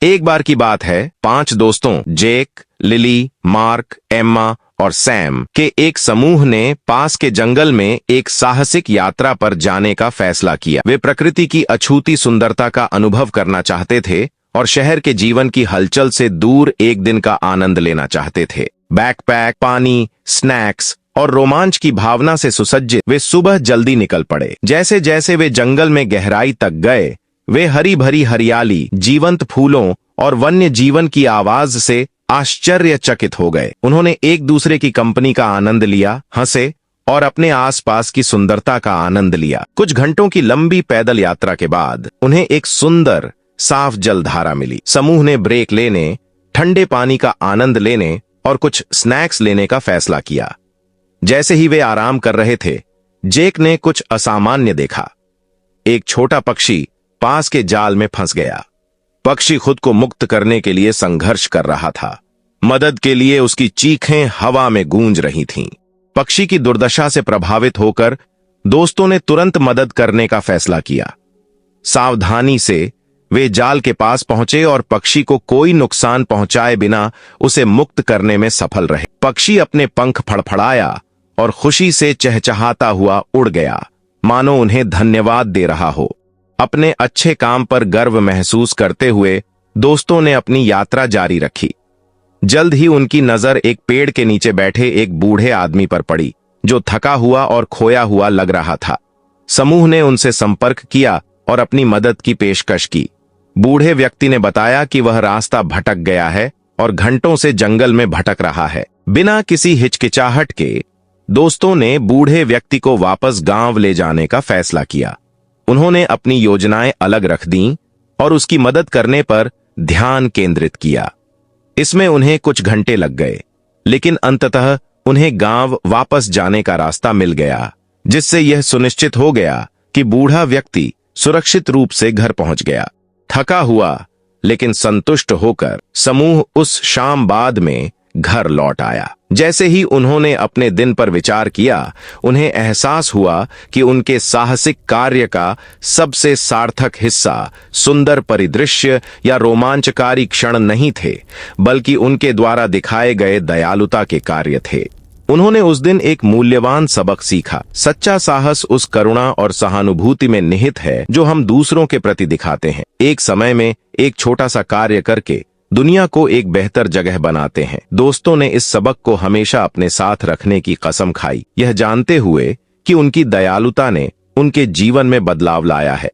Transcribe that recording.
एक बार की बात है, 5 दोस्तों जेक, लिली, मार्क, एम्मा और सैम के एक समूह ने पास के जंगल में एक साहसिक यात्रा पर जाने का फैसला किया। वे प्रकृति की अछूती सुंदरता का अनुभव करना चाहते थे और शहर के जीवन की हलचल से दूर एक दिन का आनंद लेना चाहते थे। बैकपैक, पानी, स्नैक्स और रोमांच की भावना से सुसज्जित वे सुबह जल्दी निकल पड़े। जैसे जैसे वे जंगल में गहराई तक गए, वे हरी भरी हरियाली, जीवंत फूलों और वन्य जीवन की आवाज से आश्चर्यचकित हो गए। उन्होंने एक दूसरे की कंपनी का आनंद लिया, हंसे और अपने आसपास की सुंदरता का आनंद लिया। कुछ घंटों की लंबी पैदल यात्रा के बाद उन्हें एक सुंदर साफ जलधारा मिली। समूह ने ब्रेक लेने, ठंडे पानी का आनंद लेने और कुछ स्नैक्स लेने का फैसला किया। जैसे ही वे आराम कर रहे थे, जेक ने कुछ असामान्य देखा। एक छोटा पक्षी पास के जाल में फंस गया। पक्षी खुद को मुक्त करने के लिए संघर्ष कर रहा था। मदद के लिए उसकी चीखें हवा में गूंज रही थीं। पक्षी की दुर्दशा से प्रभावित होकर दोस्तों ने तुरंत मदद करने का फैसला किया। सावधानी से वे जाल के पास पहुंचे और पक्षी को कोई नुकसान पहुंचाए बिना उसे मुक्त करने में सफल रहे। पक्षी अपने पंख फड़फड़ाया और खुशी से चहचहाता हुआ उड़ गया, मानो उन्हें धन्यवाद दे रहा हो। अपने अच्छे काम पर गर्व महसूस करते हुए दोस्तों ने अपनी यात्रा जारी रखी। जल्द ही उनकी नजर एक पेड़ के नीचे बैठे एक बूढ़े आदमी पर पड़ी, जो थका हुआ और खोया हुआ लग रहा था। समूह ने उनसे संपर्क किया और अपनी मदद की पेशकश की। बूढ़े व्यक्ति ने बताया कि वह रास्ता भटक गया है और घंटों से जंगल में भटक रहा है। बिना किसी हिचकिचाहट के दोस्तों ने बूढ़े व्यक्ति को वापस गांव ले जाने का फैसला किया। उन्होंने अपनी योजनाएं अलग रख दीं और उसकी मदद करने पर ध्यान केंद्रित किया। इसमें उन्हें कुछ घंटे लग गए, लेकिन अंततः उन्हें गांव वापस जाने का रास्ता मिल गया, जिससे यह सुनिश्चित हो गया कि बूढ़ा व्यक्ति सुरक्षित रूप से घर पहुंच गया। थका हुआ लेकिन संतुष्ट होकर समूह उस शाम बाद में घर लौट आया। जैसे ही उन्होंने अपने दिन पर विचार किया, उन्हें एहसास हुआ कि उनके साहसिक कार्य का सबसे सार्थक हिस्सा सुंदर परिदृश्य या रोमांचकारी क्षण नहीं थे, बल्कि उनके द्वारा दिखाए गए दयालुता के कार्य थे। उन्होंने उस दिन एक मूल्यवान सबक सीखा। सच्चा साहस उस करुणा और सहानुभूति में निहित है जो हम दूसरों के प्रति दिखाते हैं। एक समय में एक छोटा सा कार्य करके दुनिया को एक बेहतर जगह बनाते हैं। दोस्तों ने इस सबक को हमेशा अपने साथ रखने की कसम खाई, यह जानते हुए कि उनकी दयालुता ने उनके जीवन में बदलाव लाया है।